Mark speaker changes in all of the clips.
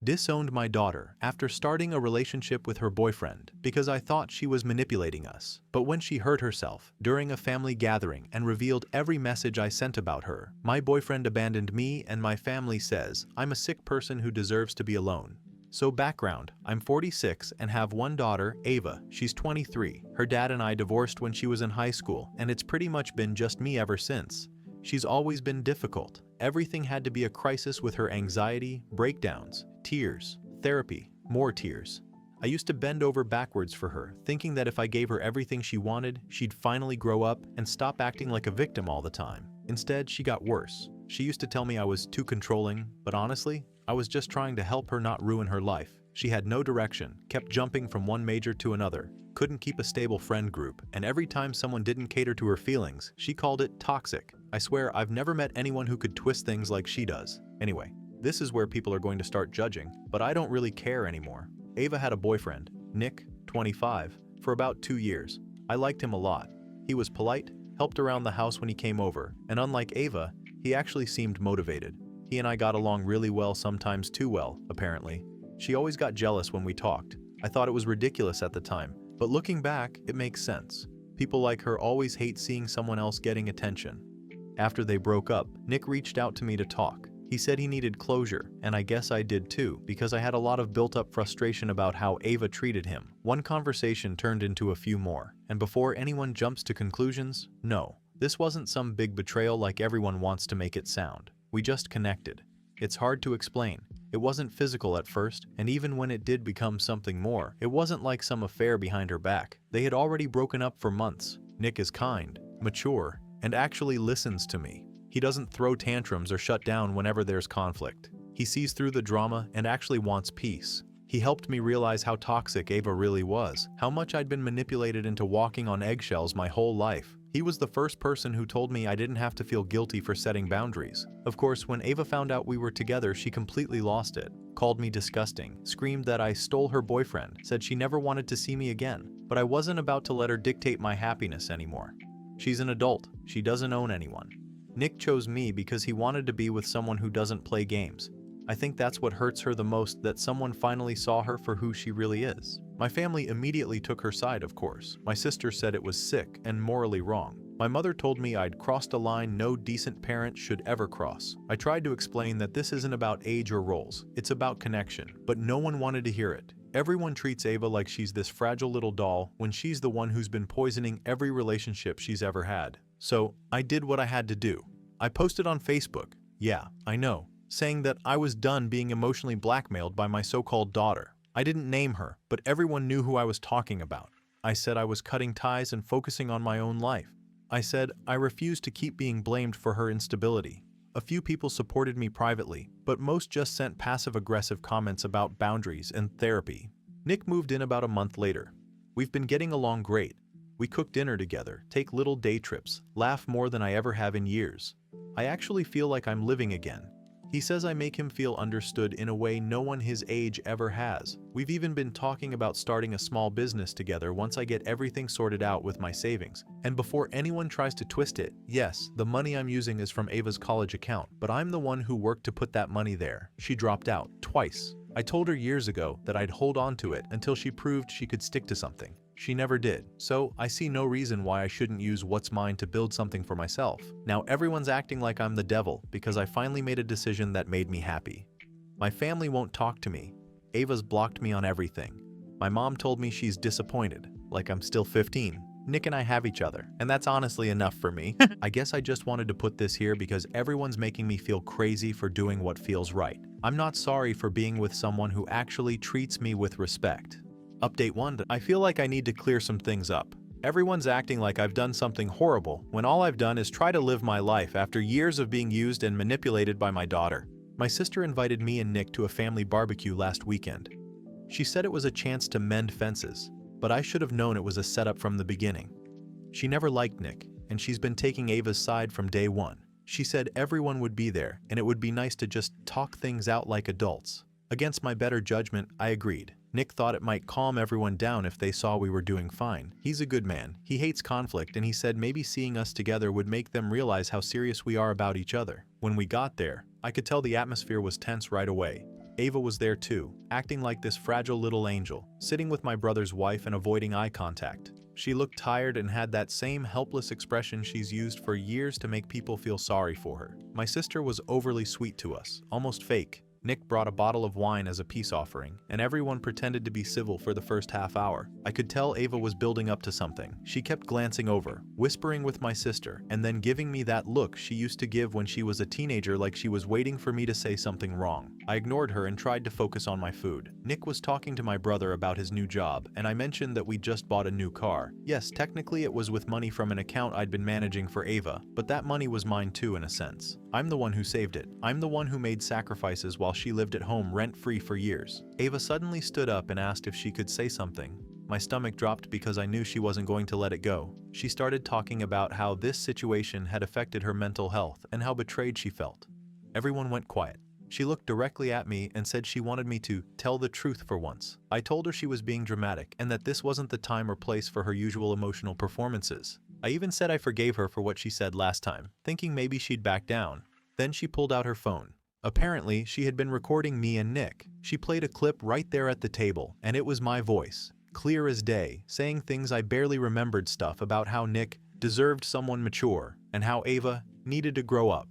Speaker 1: Disowned my daughter after starting a relationship with her boyfriend because I thought she was manipulating us. But when she hurt herself during a family gathering and revealed every message I sent about her, my boyfriend abandoned me and my family says I'm a sick person who deserves to be alone. So background, I'm 46 and have one daughter, Ava. She's 23. Her dad and I divorced when she was in high school, and it's pretty much been just me ever since. She's always been difficult. Everything had to be a crisis with her anxiety, breakdowns, tears, therapy, more tears. I used to bend over backwards for her, thinking that if I gave her everything she wanted, she'd finally grow up and stop acting like a victim all the time. Instead, she got worse. She used to tell me I was too controlling, but honestly, I was just trying to help her not ruin her life. She had no direction, kept jumping from one major to another, couldn't keep a stable friend group, and every time someone didn't cater to her feelings, she called it toxic. I swear I've never met anyone who could twist things like she does. Anyway, this is where people are going to start judging, but I don't really care anymore. Ava had a boyfriend, Nick, 25, for about 2 years. I liked him a lot. He was polite, helped around the house when he came over, and unlike Ava, he actually seemed motivated. He and I got along really well, sometimes too well, apparently. She always got jealous when we talked. I thought it was ridiculous at the time, but looking back, it makes sense. People like her always hate seeing someone else getting attention. After they broke up, Nick reached out to me to talk. He said he needed closure, and I guess I did too, because I had a lot of built-up frustration about how Ava treated him. One conversation turned into a few more, and before anyone jumps to conclusions, no, this wasn't some big betrayal like everyone wants to make it sound. We just connected. It's hard to explain. It wasn't physical at first, and even when it did become something more, it wasn't like some affair behind her back. They had already broken up for months. Nick is kind, mature, and actually listens to me. He doesn't throw tantrums or shut down whenever there's conflict. He sees through the drama and actually wants peace. He helped me realize how toxic Ava really was, how much I'd been manipulated into walking on eggshells my whole life. He was the first person who told me I didn't have to feel guilty for setting boundaries. Of course, when Ava found out we were together, she completely lost it. Called me disgusting, screamed that I stole her boyfriend, said she never wanted to see me again. But I wasn't about to let her dictate my happiness anymore. She's an adult. She doesn't own anyone. Nick chose me because he wanted to be with someone who doesn't play games. I think that's what hurts her the most, that someone finally saw her for who she really is. My family immediately took her side, of course. My sister said it was sick and morally wrong. My mother told me I'd crossed a line no decent parent should ever cross. I tried to explain that this isn't about age or roles, it's about connection, but no one wanted to hear it. Everyone treats Ava like she's this fragile little doll when she's the one who's been poisoning every relationship she's ever had. So, I did what I had to do. I posted on Facebook, yeah, I know, saying that I was done being emotionally blackmailed by my so-called daughter. I didn't name her, but everyone knew who I was talking about. I said I was cutting ties and focusing on my own life. I said I refused to keep being blamed for her instability. A few people supported me privately, but most just sent passive-aggressive comments about boundaries and therapy. Nick moved in about a month later. We've been getting along great. We cook dinner together, take little day trips, laugh more than I ever have in years. I actually feel like I'm living again. He says I make him feel understood in a way no one his age ever has. We've even been talking about starting a small business together once I get everything sorted out with my savings. And before anyone tries to twist it, yes, the money I'm using is from Ava's college account, but I'm the one who worked to put that money there. She dropped out twice. I told her years ago that I'd hold on to it until she proved she could stick to something. She never did, so I see no reason why I shouldn't use what's mine to build something for myself. Now everyone's acting like I'm the devil because I finally made a decision that made me happy. My family won't talk to me. Ava's blocked me on everything. My mom told me she's disappointed, like I'm still 15. Nick and I have each other, and that's honestly enough for me. I guess I just wanted to put this here because everyone's making me feel crazy for doing what feels right. I'm not sorry for being with someone who actually treats me with respect. Update 1. I feel like I need to clear some things up. Everyone's acting like I've done something horrible when all I've done is try to live my life after years of being used and manipulated by my daughter. My sister invited me and Nick to a family barbecue last weekend. She said it was a chance to mend fences, but I should have known it was a setup from the beginning. She never liked Nick, and she's been taking Ava's side from day one. She said everyone would be there, and it would be nice to just talk things out like adults. Against my better judgment, I agreed. Nick thought it might calm everyone down if they saw we were doing fine. He's a good man. He hates conflict, and he said maybe seeing us together would make them realize how serious we are about each other. When we got there, I could tell the atmosphere was tense right away. Ava was there too, acting like this fragile little angel, sitting with my brother's wife and avoiding eye contact. She looked tired and had that same helpless expression she's used for years to make people feel sorry for her. My sister was overly sweet to us, almost fake. Nick brought a bottle of wine as a peace offering, and everyone pretended to be civil for the first half hour. I could tell Ava was building up to something. She kept glancing over, whispering with my sister, and then giving me that look she used to give when she was a teenager, like she was waiting for me to say something wrong. I ignored her and tried to focus on my food. Nick was talking to my brother about his new job, and I mentioned that we just bought a new car. Yes, technically it was with money from an account I'd been managing for Ava, but that money was mine too in a sense. I'm the one who saved it. I'm the one who made sacrifices while she lived at home rent-free for years. Ava suddenly stood up and asked if she could say something. My stomach dropped because I knew she wasn't going to let it go. She started talking about how this situation had affected her mental health and how betrayed she felt. Everyone went quiet. She looked directly at me and said she wanted me to tell the truth for once. I told her she was being dramatic and that this wasn't the time or place for her usual emotional performances. I even said I forgave her for what she said last time, thinking maybe she'd back down. Then she pulled out her phone. Apparently, she had been recording me and Nick. She played a clip right there at the table, and it was my voice, clear as day, saying things I barely remembered, stuff about how Nick deserved someone mature and how Ava needed to grow up.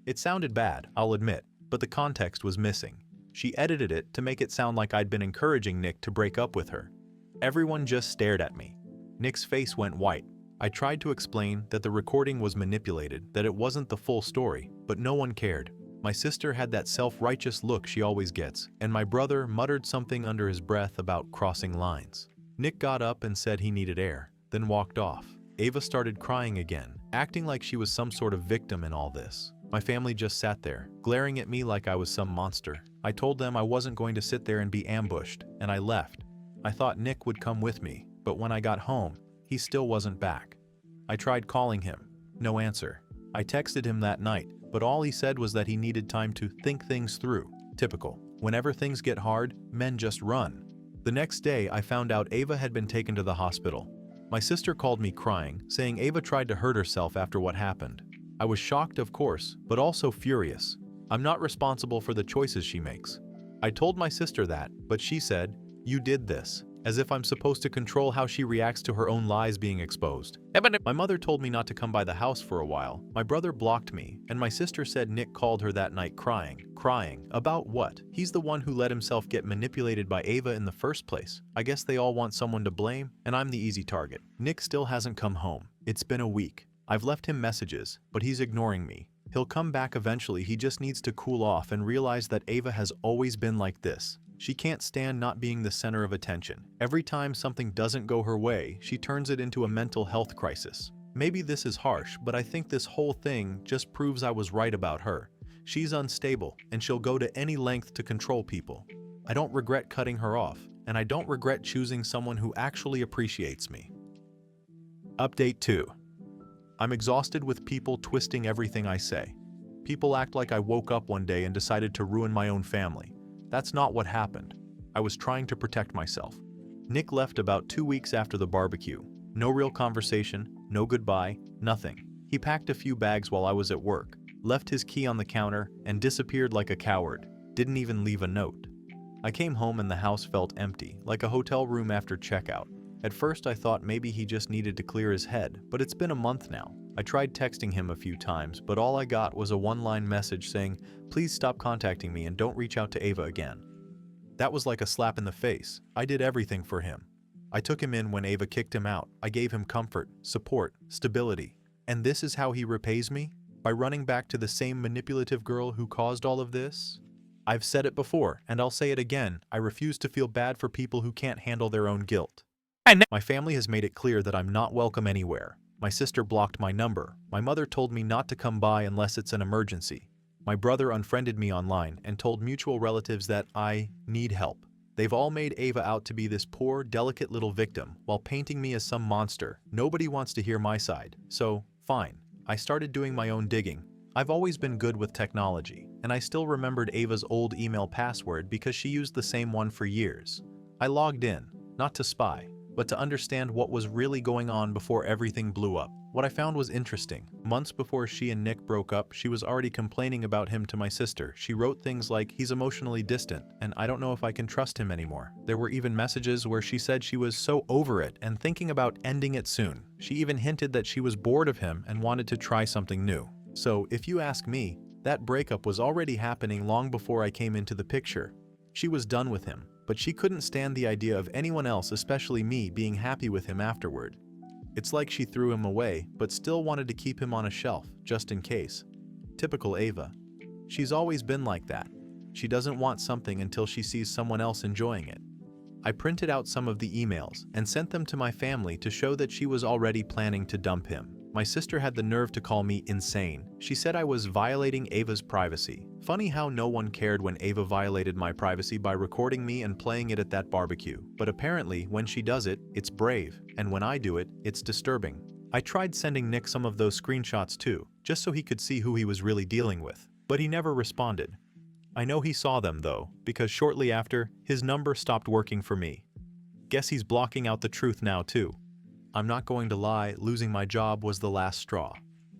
Speaker 1: It sounded bad, I'll admit, but the context was missing. She edited it to make it sound like I'd been encouraging Nick to break up with her. Everyone just stared at me. Nick's face went white. I tried to explain that the recording was manipulated, that it wasn't the full story, but no one cared. My sister had that self-righteous look she always gets, and my brother muttered something under his breath about crossing lines. Nick got up and said he needed air, then walked off. Ava started crying again, acting like she was some sort of victim in all this. My family just sat there, glaring at me like I was some monster. I told them I wasn't going to sit there and be ambushed, and I left. I thought Nick would come with me, but when I got home, he still wasn't back. I tried calling him. No answer. I texted him that night, but all he said was that he needed time to think things through. Typical. Whenever things get hard, men just run. The next day, I found out Ava had been taken to the hospital. My sister called me crying, saying Ava tried to hurt herself after what happened. I was shocked, of course, but also furious. I'm not responsible for the choices she makes. I told my sister that, but she said, "You did this," as if I'm supposed to control how she reacts to her own lies being exposed. My mother told me not to come by the house for a while. My brother blocked me, and my sister said Nick called her that night crying. Crying? About what? He's the one who let himself get manipulated by Ava in the first place. I guess they all want someone to blame, and I'm the easy target. Nick still hasn't come home. It's been a week. I've left him messages, but he's ignoring me. He'll come back eventually, he just needs to cool off and realize that Ava has always been like this. She can't stand not being the center of attention. Every time something doesn't go her way, she turns it into a mental health crisis. Maybe this is harsh, but I think this whole thing just proves I was right about her. She's unstable, and she'll go to any length to control people. I don't regret cutting her off, and I don't regret choosing someone who actually appreciates me. Update 2. I'm exhausted with people twisting everything I say. People act like I woke up one day and decided to ruin my own family. That's not what happened. I was trying to protect myself. Nick left about 2 weeks after the barbecue. No real conversation, no goodbye, nothing. He packed a few bags while I was at work, left his key on the counter, and disappeared like a coward. Didn't even leave a note. I came home and the house felt empty, like a hotel room after checkout. At first I thought maybe he just needed to clear his head, but it's been a month now. I tried texting him a few times, but all I got was a one-line message saying, "Please stop contacting me and don't reach out to Ava again." That was like a slap in the face. I did everything for him. I took him in when Ava kicked him out. I gave him comfort, support, stability. And this is how he repays me? By running back to the same manipulative girl who caused all of this? I've said it before, and I'll say it again. I refuse to feel bad for people who can't handle their own guilt. My family has made it clear that I'm not welcome anywhere. My sister blocked my number. My mother told me not to come by unless it's an emergency. My brother unfriended me online and told mutual relatives that I need help. They've all made Ava out to be this poor, delicate little victim, while painting me as some monster. Nobody wants to hear my side. So, fine. I started doing my own digging. I've always been good with technology, and I still remembered Ava's old email password because she used the same one for years. I logged in, not to spy, but to understand what was really going on before everything blew up. What I found was interesting. Months before she and Nick broke up, she was already complaining about him to my sister. She wrote things like, "He's emotionally distant, and I don't know if I can trust him anymore." There were even messages where she said she was so over it and thinking about ending it soon. She even hinted that she was bored of him and wanted to try something new. So, if you ask me, that breakup was already happening long before I came into the picture. She was done with him, but she couldn't stand the idea of anyone else, especially me, being happy with him afterward. It's like she threw him away, but still wanted to keep him on a shelf, just in case. Typical Ava. She's always been like that. She doesn't want something until she sees someone else enjoying it. I printed out some of the emails and sent them to my family to show that she was already planning to dump him. My sister had the nerve to call me insane. She said I was violating Ava's privacy. Funny how no one cared when Ava violated my privacy by recording me and playing it at that barbecue. But apparently, when she does it, it's brave, and when I do it, it's disturbing. I tried sending Nick some of those screenshots too, just so he could see who he was really dealing with, but he never responded. I know he saw them though, because shortly after, his number stopped working for me. Guess he's blocking out the truth now too. I'm not going to lie, losing my job was the last straw.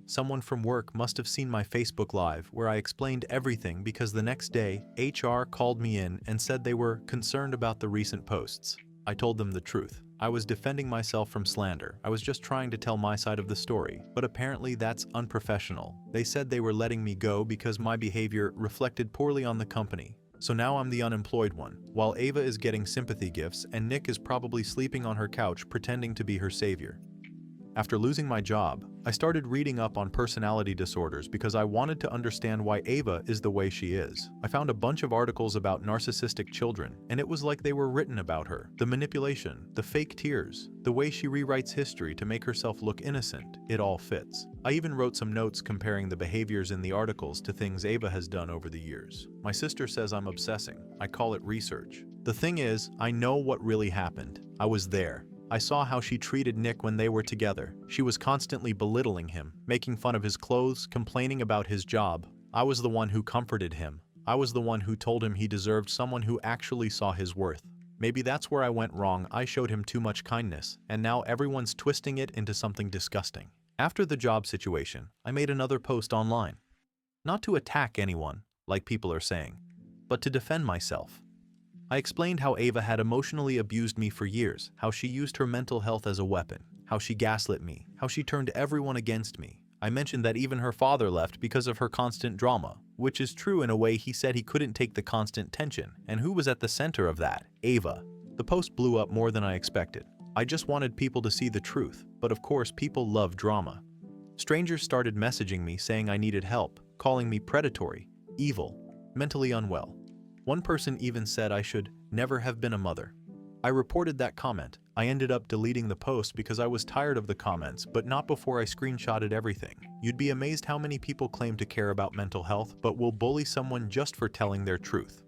Speaker 1: Someone from work must have seen my Facebook Live where I explained everything, because the next day, HR called me in and said they were concerned about the recent posts. I told them the truth. I was defending myself from slander. I was just trying to tell my side of the story, but apparently that's unprofessional. They said they were letting me go because my behavior reflected poorly on the company. So now I'm the unemployed one, while Ava is getting sympathy gifts and Nick is probably sleeping on her couch pretending to be her savior. After losing my job, I started reading up on personality disorders because I wanted to understand why Ava is the way she is. I found a bunch of articles about narcissistic children, and it was like they were written about her. The manipulation, the fake tears, the way she rewrites history to make herself look innocent, it all fits. I even wrote some notes comparing the behaviors in the articles to things Ava has done over the years. My sister says I'm obsessing. I call it research. The thing is, I know what really happened. I was there. I saw how she treated Nick when they were together. She was constantly belittling him, making fun of his clothes, complaining about his job. I was the one who comforted him. I was the one who told him he deserved someone who actually saw his worth. Maybe that's where I went wrong. I showed him too much kindness, and now everyone's twisting it into something disgusting. After the job situation, I made another post online. Not to attack anyone, like people are saying, but to defend myself. I explained how Ava had emotionally abused me for years, how she used her mental health as a weapon, how she gaslit me, how she turned everyone against me. I mentioned that even her father left because of her constant drama, which is true in a way. He said he couldn't take the constant tension, and who was at the center of that? Ava. The post blew up more than I expected. I just wanted people to see the truth, but of course people love drama. Strangers started messaging me saying I needed help, calling me predatory, evil, mentally unwell. One person even said I should never have been a mother. I reported that comment. I ended up deleting the post because I was tired of the comments, but not before I screenshotted everything. You'd be amazed how many people claim to care about mental health, but will bully someone just for telling their truth.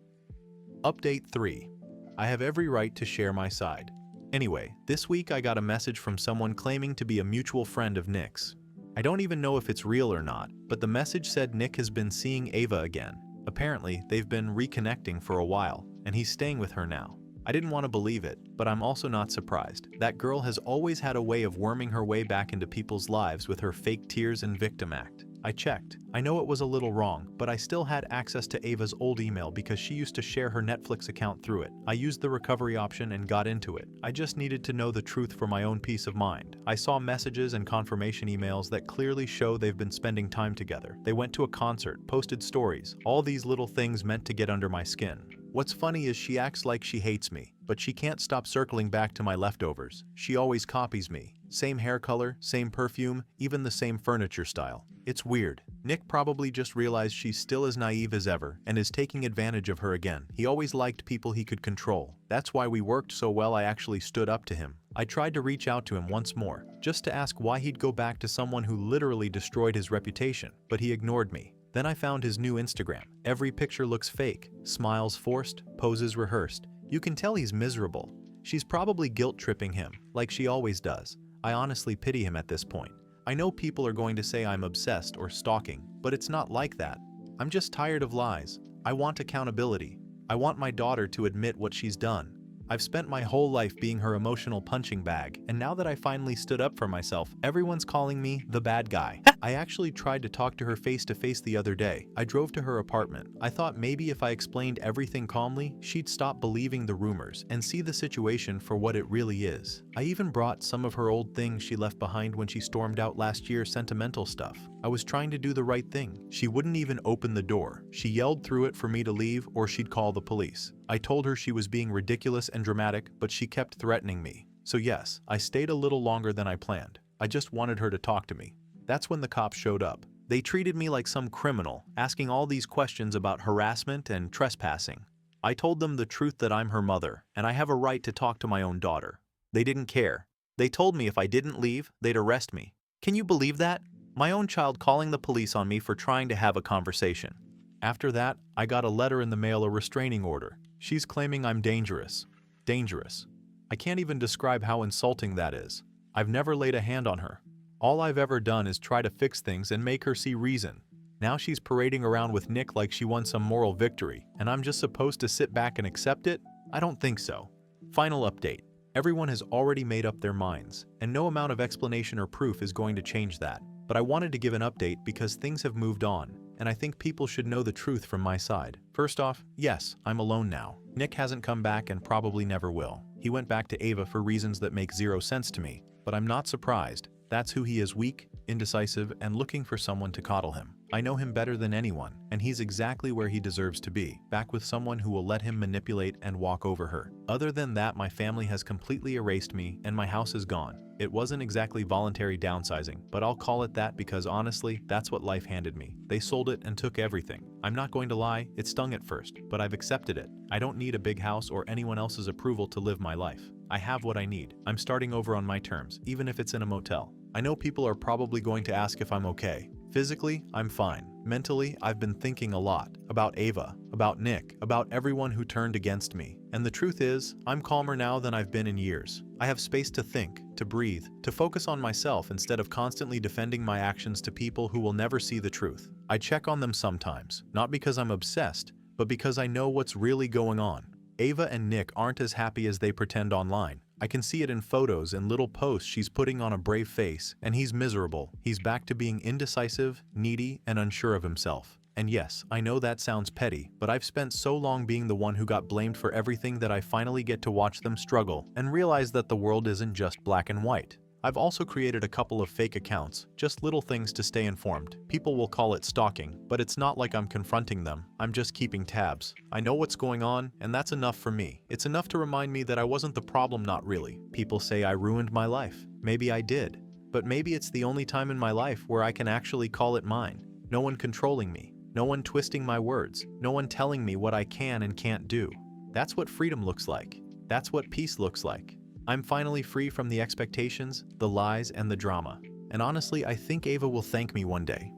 Speaker 1: Update 3. I have every right to share my side. Anyway, this week I got a message from someone claiming to be a mutual friend of Nick's. I don't even know if it's real or not, but the message said Nick has been seeing Ava again. Apparently, they've been reconnecting for a while, and he's staying with her now. I didn't want to believe it, but I'm also not surprised. That girl has always had a way of worming her way back into people's lives with her fake tears and victim act. I checked. I know it was a little wrong, but I still had access to Ava's old email because she used to share her Netflix account through it. I used the recovery option and got into it. I just needed to know the truth for my own peace of mind. I saw messages and confirmation emails that clearly show they've been spending time together. They went to a concert, posted stories. All these little things meant to get under my skin. What's funny is she acts like she hates me, but she can't stop circling back to my leftovers. She always copies me. Same hair color, same perfume, even the same furniture style. It's weird. Nick probably just realized she's still as naive as ever and is taking advantage of her again. He always liked people he could control. That's why we worked so well. I actually stood up to him. I tried to reach out to him once more, just to ask why he'd go back to someone who literally destroyed his reputation, but he ignored me. Then I found his new Instagram. Every picture looks fake, smiles forced, poses rehearsed. You can tell he's miserable. She's probably guilt-tripping him, like she always does. I honestly pity him at this point. I know people are going to say I'm obsessed or stalking, but it's not like that. I'm just tired of lies. I want accountability. I want my daughter to admit what she's done. I've spent my whole life being her emotional punching bag, and now that I finally stood up for myself, everyone's calling me the bad guy. I actually tried to talk to her face to face the other day. I drove to her apartment. I thought maybe if I explained everything calmly, she'd stop believing the rumors and see the situation for what it really is. I even brought some of her old things she left behind when she stormed out last year, sentimental stuff. I was trying to do the right thing. She wouldn't even open the door. She yelled through it for me to leave or she'd call the police. I told her she was being ridiculous and dramatic, but she kept threatening me. So yes, I stayed a little longer than I planned. I just wanted her to talk to me. That's when the cops showed up. They treated me like some criminal, asking all these questions about harassment and trespassing. I told them the truth, that I'm her mother, and I have a right to talk to my own daughter. They didn't care. They told me if I didn't leave, they'd arrest me. Can you believe that? My own child calling the police on me for trying to have a conversation. After that, I got a letter in the mail, a restraining order. She's claiming I'm dangerous. Dangerous. I can't even describe how insulting that is. I've never laid a hand on her. All I've ever done is try to fix things and make her see reason. Now she's parading around with Nick like she won some moral victory, and I'm just supposed to sit back and accept it? I don't think so. Final update. Everyone has already made up their minds, and no amount of explanation or proof is going to change that. But I wanted to give an update because things have moved on, and I think people should know the truth from my side. First off, yes, I'm alone now. Nick hasn't come back and probably never will. He went back to Ava for reasons that make zero sense to me, but I'm not surprised. That's who he is: weak, indecisive, and looking for someone to coddle him. I know him better than anyone, and he's exactly where he deserves to be, back with someone who will let him manipulate and walk over her. Other than that, my family has completely erased me, and my house is gone. It wasn't exactly voluntary downsizing, but I'll call it that because honestly, that's what life handed me. They sold it and took everything. I'm not going to lie, it stung at first, but I've accepted it. I don't need a big house or anyone else's approval to live my life. I have what I need. I'm starting over on my terms, even if it's in a motel. I know people are probably going to ask if I'm okay. Physically, I'm fine. Mentally, I've been thinking a lot about Ava, about Nick, about everyone who turned against me. And the truth is, I'm calmer now than I've been in years. I have space to think, to breathe, to focus on myself instead of constantly defending my actions to people who will never see the truth. I check on them sometimes, not because I'm obsessed, but because I know what's really going on. Ava and Nick aren't as happy as they pretend online. I can see it in photos and little posts she's putting on a brave face, and he's miserable. He's back to being indecisive, needy, and unsure of himself. And yes, I know that sounds petty, but I've spent so long being the one who got blamed for everything that I finally get to watch them struggle and realize that the world isn't just black and white. I've also created a couple of fake accounts, just little things to stay informed. People will call it stalking, but it's not like I'm confronting them. I'm just keeping tabs. I know what's going on, and that's enough for me. It's enough to remind me that I wasn't the problem, not really. People say I ruined my life. Maybe I did. But maybe it's the only time in my life where I can actually call it mine. No one controlling me. No one twisting my words. No one telling me what I can and can't do. That's what freedom looks like. That's what peace looks like. I'm finally free from the expectations, the lies, and the drama. And honestly, I think Ava will thank me one day.